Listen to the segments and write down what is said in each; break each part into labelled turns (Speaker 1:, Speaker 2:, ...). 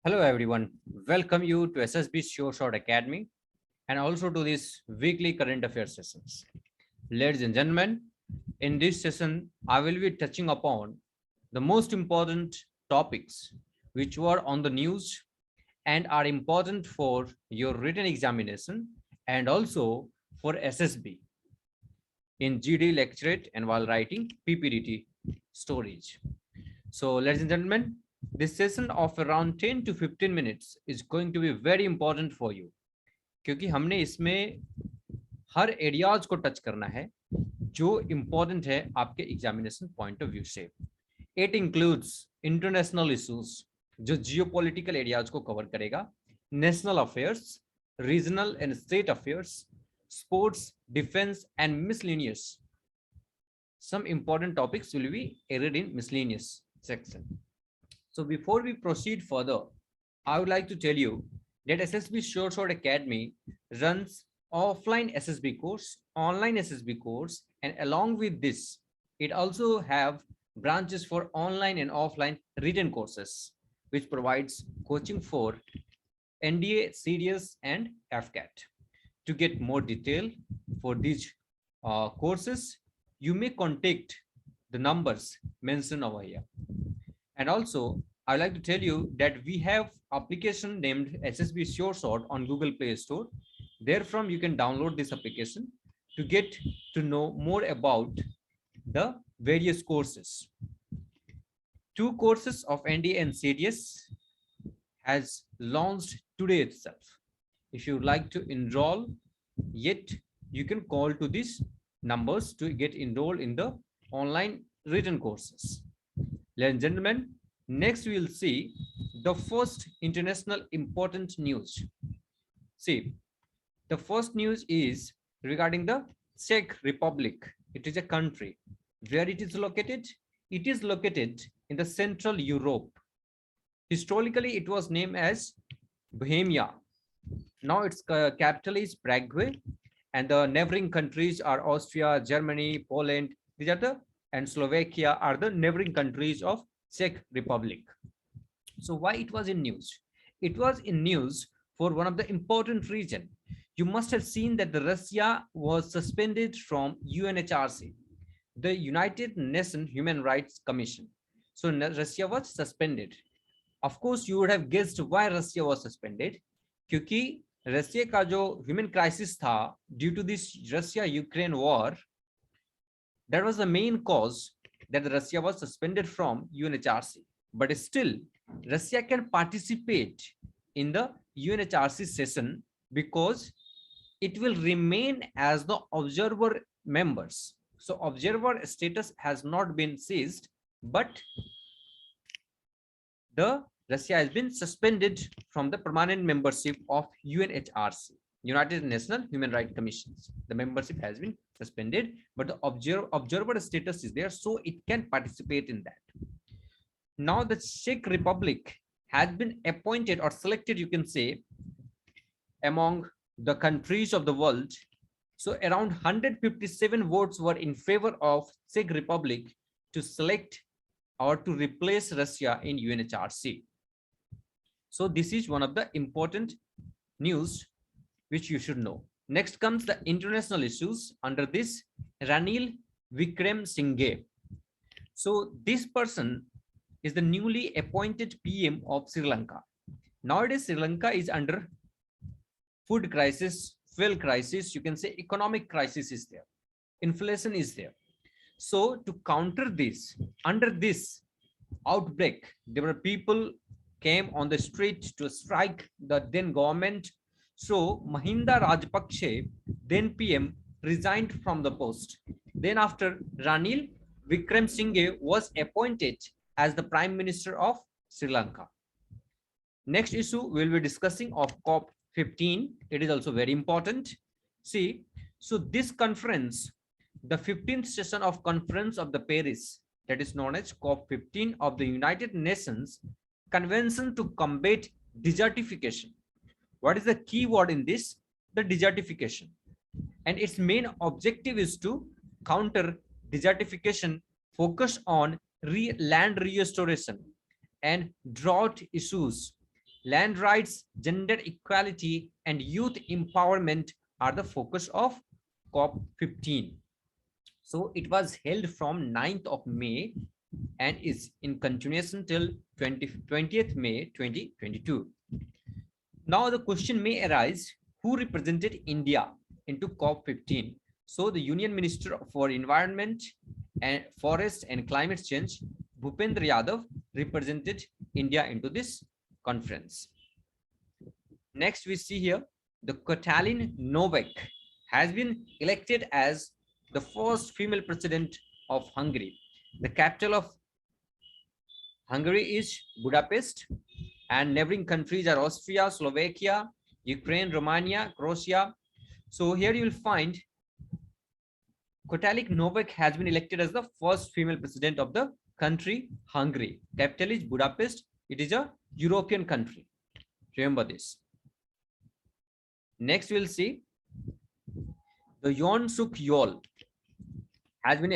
Speaker 1: Hello everyone, welcome you to SSB Short Academy and also to this weekly current affairs sessions. Ladies and gentlemen, in this session, I will be touching upon the most important topics which were on the news and are important for your written examination and also for SSB in GD lecturate and while writing PPDT storage. So ladies and gentlemen, this session of around 10 to 15 minutes is going to be very important for you क्योंकि हमने इसमें हर areas को touch करना है जो important है आपके examination point of view से. इट इंक्लूड्स इंटरनेशनल इश्यूज जो जियोपॉलिटिकल एरियाज को कवर करेगा, national affairs, regional and state affairs, sports, defence and miscellaneous. Some important topics will be added in miscellaneous section. So before we proceed further, I would like to tell you that SSB Short Academy runs offline SSB course, online SSB course, and along with this, it also have branches for online and offline written courses, which provides coaching for NDA, CDS, and AFCAT. To get more detail for these courses, you may contact the numbers mentioned over here. And also, I'd like to tell you that we have application named SSB Short on Google Play Store. Therefrom, you can download this application to get to know more about the various courses. 2 courses of NDA and CDS has launched today itself. If you would like to enroll yet, you can call to these numbers to get enrolled in the online written courses. Ladies and gentlemen, next we will see the first international important news. See, the first news is regarding the Czech Republic. It is a country. Where it is located? It is located in the Central Europe. Historically, it was named as Bohemia. Now its capital is Prague, and the neighboring countries are Austria, Germany, Poland. These are the and Slovakia are the neighboring countries of Czech Republic. So why it was in news? It was in news for one of the important reason. You must have seen that the Russia was suspended from UNHRC, the United Nations Human Rights Commission. So Russia was suspended. Of course, you would have guessed why Russia was suspended. क्योंकि Russia का जो human crisis था due to this Russia Ukraine war, that was the main cause that Russia was suspended from UNHRC. But still, Russia can participate in the UNHRC session because it will remain as the observer members. So observer status has not been seized, but the Russia has been suspended from the permanent membership of UNHRC, United Nations Human Rights Commissions. The membership has been suspended, but the observer status is there, so it can participate in that. Now the Czech Republic has been appointed or selected, you can say, among the countries of the world. So around 157 votes were in favor of Czech Republic to select or to replace Russia in UNHRC. So this is one of the important news which you should know. Next comes the international issues. Under this, Ranil Wickremesinghe. So this person is the newly appointed PM of Sri Lanka. Nowadays, Sri Lanka is under food crisis, fuel crisis, you can say economic crisis is there, inflation is there. So to counter this, under this outbreak, there were people came on the street to strike the then government. So Mahinda Rajapakse, then PM, resigned from the post. Then after, Ranil Wickremesinghe was appointed as the Prime Minister of Sri Lanka. Next issue we'll be discussing of COP15. It is also very important. See, so this conference, the 15th session of Conference of the Paris, that is known as COP15 of the United Nations Convention to Combat Desertification. What is the key word in this? The desertification. And its main objective is to counter desertification, focus on land restoration and drought issues Land rights, gender equality, and youth empowerment are the focus of COP15. So it was held from 9th of May and is in continuation till 20th May 2022. Now the question may arise, who represented India into COP15? So the Union Minister for Environment and Forest and Climate Change, Bhupendra Yadav, represented India into this conference. Next we see here, the Katalin Novak has been elected as the first female president of Hungary. The capital of Hungary is Budapest, and neighboring countries are Austria, Slovakia, Ukraine, Romania, Croatia. So here you will find Katalin Novak has been elected as the first female president of the country Hungary. Capital is Budapest. It is a European country. Remember this. Next we'll see the Yoon Suk Yeol has been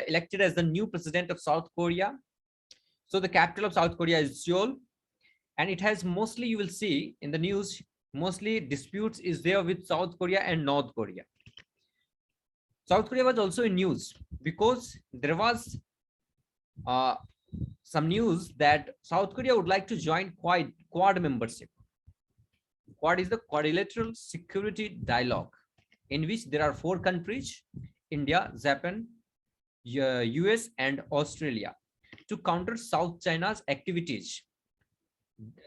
Speaker 1: elected as the new president of South Korea. So the capital of South Korea is Seoul, and it has mostly, you will see in the news, mostly disputes is there with South Korea and North Korea. South Korea was also in news because there was some news that South Korea would like to join Quad membership. Quad is the Quadrilateral Security Dialogue, in which there are 4 countries, India, Japan, US, and Australia, to counter South China's activities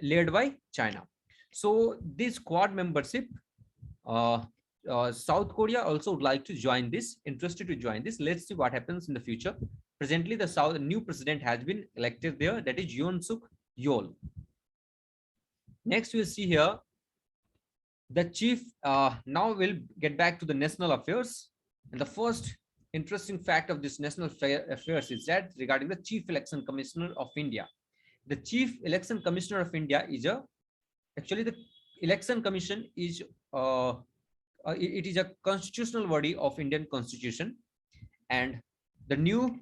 Speaker 1: led by China. So this Quad membership, South Korea also would like to join this, interested to join this. Let's see what happens in the future. Presently, the new president has been elected there, that is Yoon Suk Yeol. Next, we'll see here the chief. Now we'll get back to the national affairs, and the first interesting fact of this national affairs is that regarding the Chief Election Commissioner of India. The Chief Election Commissioner of India is actually the Election Commission is it is a constitutional body of Indian Constitution, and the new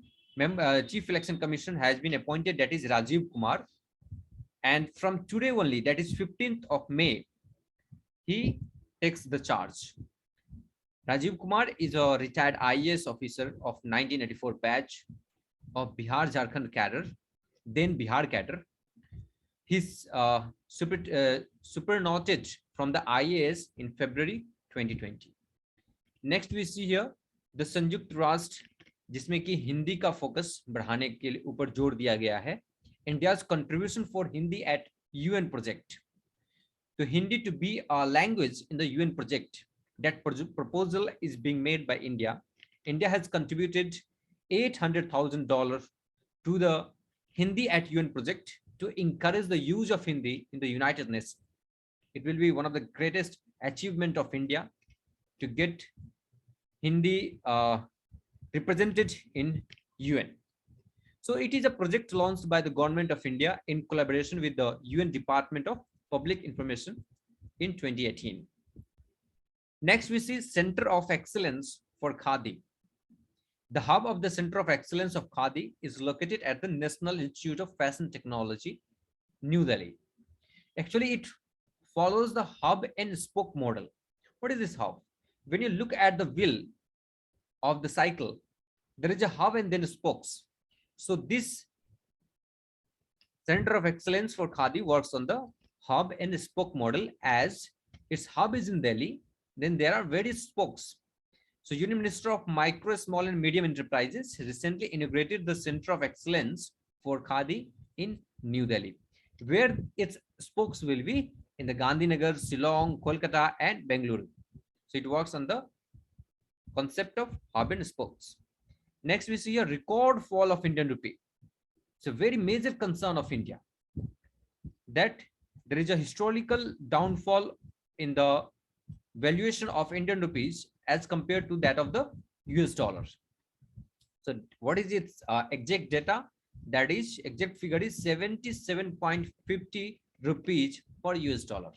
Speaker 1: Chief Election Commission has been appointed, that is Rajiv Kumar, and from today only, that is 15th of May, he takes the charge. Rajiv Kumar is a retired IAS officer of 1984 batch of Bihar Jharkhand cadre, then Bihar cadre. He's superannuated from the IAS in February 2020. Next we see here the संयुक्त राष्ट्र, जिसमें कि हिंदी का focus बढ़ाने के ऊपर जोर दिया गया है. India's contribution for Hindi at UN project. To Hindi to be a language in the UN project. That proposal is being made by India. India has contributed $800,000 to the Hindi at UN project to encourage the use of Hindi in the United Nations. It will be one of the greatest achievement of India to get Hindi represented in UN. So it is a project launched by the government of India in collaboration with the UN Department of Public Information in 2018. Next, we see Center of Excellence for Khadi. The hub of the Center of Excellence of Khadi is located at the National Institute of Fashion Technology, New Delhi. Actually, it follows the hub and spoke model. What is this hub? When you look at the wheel of the cycle, there is a hub and then spokes. So this Center of Excellence for Khadi works on the hub and spoke model, as its hub is in Delhi. Then there are various spokes. So Union Minister of Micro, Small and Medium Enterprises recently inaugurated the Center of Excellence for Khadi in New Delhi, where its spokes will be in the Gandhinagar, Shillong, Kolkata and Bangalore. So it works on the concept of hub and spokes. Next, we see a record fall of Indian rupee. It's a very major concern of India that there is a historical downfall in the valuation of Indian rupees as compared to that of the US dollar. So what is its exact data? That is, exact figure is 77.50 rupees per US dollar.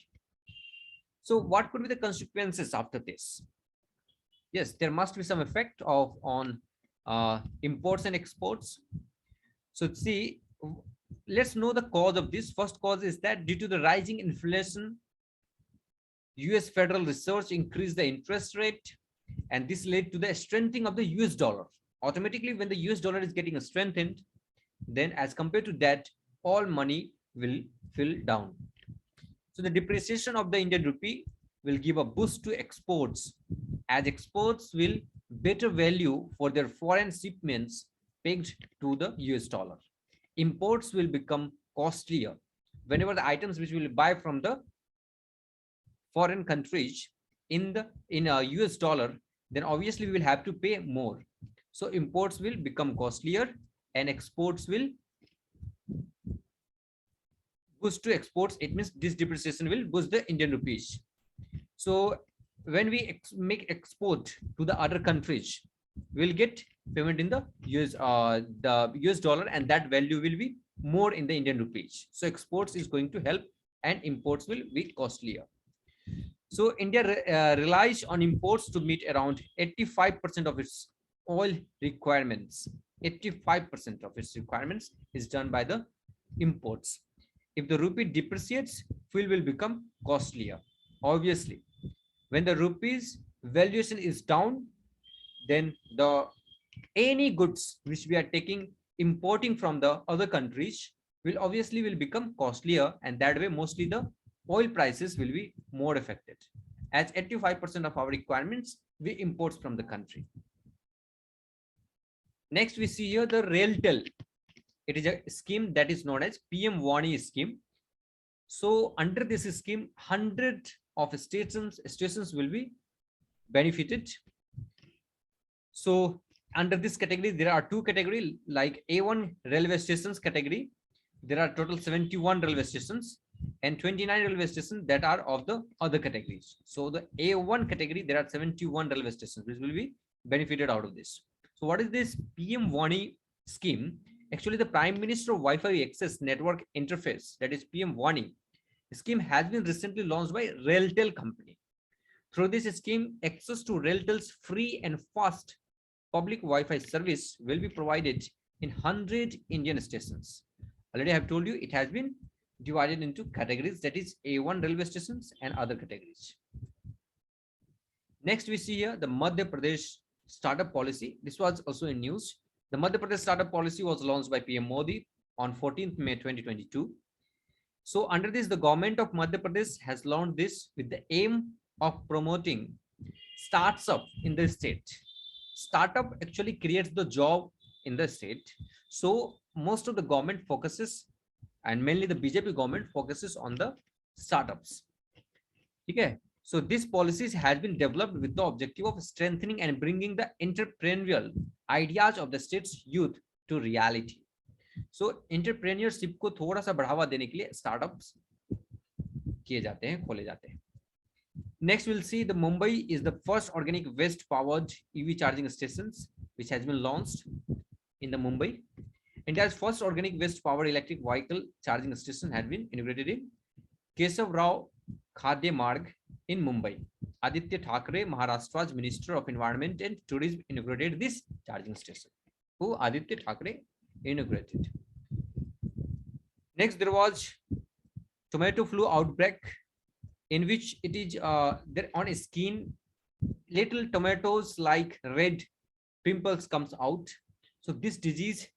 Speaker 1: So what could be the consequences after this? Yes, there must be some effect on imports and exports. So see, let's know the cause of this. First cause is that due to the rising inflation, US Federal Reserve increased the interest rate, and this led to the strengthening of the US dollar. Automatically, when the US dollar is getting strengthened, then as compared to that, all money will fall down. So the depreciation of the Indian rupee will give a boost to exports, as exports will better value for their foreign shipments pegged to the US dollar. Imports will become costlier. Whenever the items which we will buy from the foreign countries in a US dollar, then obviously we will have to pay more. So imports will become costlier and exports will boost to exports. It means this depreciation will boost the Indian rupees. So when we make export to the other countries, we'll get payment in the US dollar, and that value will be more in the Indian rupees. So exports is going to help and imports will be costlier. So India relies on imports to meet around 85% of its oil requirements. 85% of its requirements is done by the imports. If the rupee depreciates, fuel will become costlier. Obviously, when the rupee's valuation is down, then any goods which we are importing from the other countries will become costlier, and that way mostly the oil prices will be more affected, as 85% of our requirements we import from the country. Next, we see here the RailTel. It is a scheme that is known as PM Vani scheme. So under this scheme, 100 of stations will be benefited. So under this category, there are two categories, like A1 railway stations category. There are total 71 railway stations and 29 railway stations that are of the other categories. So the A1 category, there are 71 railway stations which will be benefited out of this. So what is this PM Vani scheme? Actually, the Prime Minister of Wi-Fi Access Network Interface, that is PM Vani scheme, has been recently launched by RailTel company. Through this scheme, access to RailTel's free and fast public Wi-Fi service will be provided in 100 Indian stations. Already I have told you it has been divided into categories, that is A1 railway stations and other categories. Next, we see here the Madhya Pradesh startup policy. This was also in news. The Madhya Pradesh startup policy was launched by PM Modi on 14th May 2022. So under this, the government of Madhya Pradesh has launched this with the aim of promoting startup in the state. Startup actually creates the job in the state. So most of the government focuses, and mainly the BJP government focuses on the startups. Okay. So this policies has been developed with the objective of strengthening and bringing the entrepreneurial ideas of the state's youth to reality. So entrepreneurship को थोड़ा सा बढ़ावा देने के लिए startups किए जाते हैं, खोले जाते हैं. Next, we'll see the Mumbai is the first organic waste powered EV charging stations which has been launched in the Mumbai. India's first organic waste powered electric vehicle charging station had been inaugurated in Kesav Rao Khadya Marg in Mumbai. Aditya Thackeray, Maharashtra's Minister of Environment and Tourism, inaugurated this charging station. Who? Aditya Thackeray inaugurated. Next, there was tomato flu outbreak, in which it is there on skin, little tomatoes like red pimples comes out. So this disease,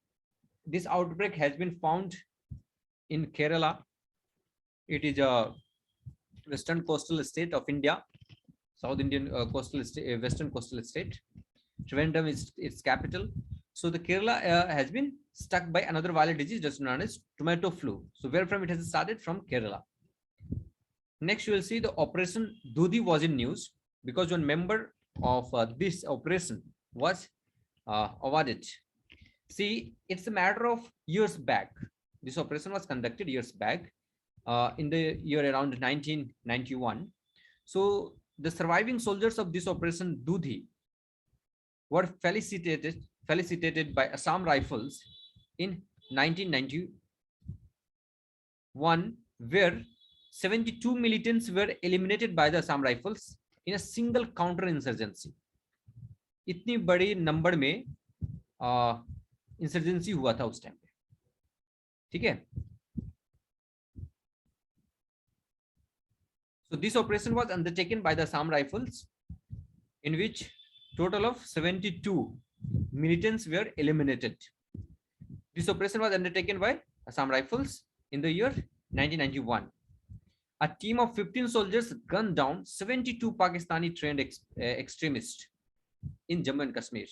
Speaker 1: this outbreak has been found in Kerala. It is a western coastal state of India, South Indian coastal state, western coastal state. Trivandrum is its capital. So the Kerala has been struck by another viral disease just known as tomato flu. So where from it has started? From Kerala. Next, you will see the Operation Dudhi was in news because one member of this operation was awarded. See, it's a matter of years back. This operation was conducted years back in the year around 1991. So the surviving soldiers of this Operation Dudhi were felicitated by Assam Rifles in 1991, where 72 militants were eliminated by the Assam Rifles in a single counter-insurgency. इतनी बड़ी number में insurgency हुआ था उस time पे. ठीक है. So this operation was undertaken by the Assam Rifles, in which total of 72 militants were eliminated. This operation was undertaken by Assam Rifles in the year 1991. A team of 15 soldiers gunned down 72 Pakistani trained extremists in Jammu and Kashmir.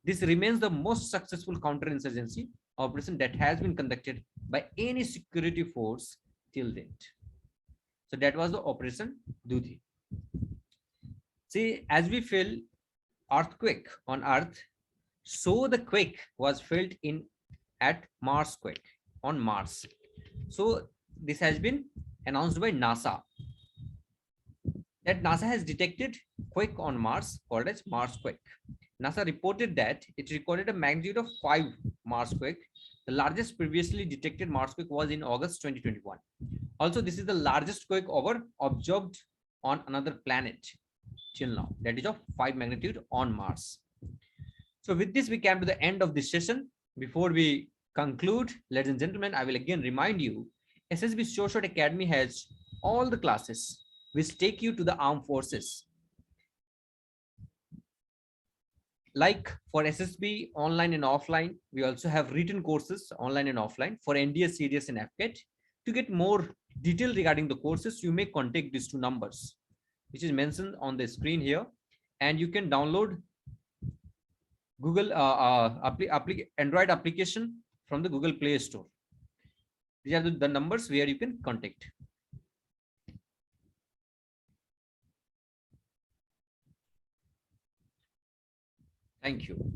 Speaker 1: This remains the most successful counterinsurgency operation that has been conducted by any security force till date. So that was the Operation Dudhi. See, as we feel earthquake on Earth, so the quake was felt in at Mars quake on Mars. So this has been announced by NASA, that NASA has detected quake on Mars called as Mars quake. NASA reported that it recorded a magnitude of 5 Mars quake. The largest previously detected Mars quake was in August 2021. Also, this is the largest quake ever observed on another planet till now, that is of 5 magnitude on Mars. So with this, we came to the end of this session. Before we conclude, ladies and gentlemen, I will again remind you, SSB Short Academy has all the classes which take you to the armed forces. Like for SSB online and offline, we also have written courses online and offline for NDS, CDS, and AFCAT. To get more detail regarding the courses, you may contact these two numbers, which is mentioned on the screen here, and you can download Google Android application from the Google Play Store. These are the numbers where you can contact. Thank you.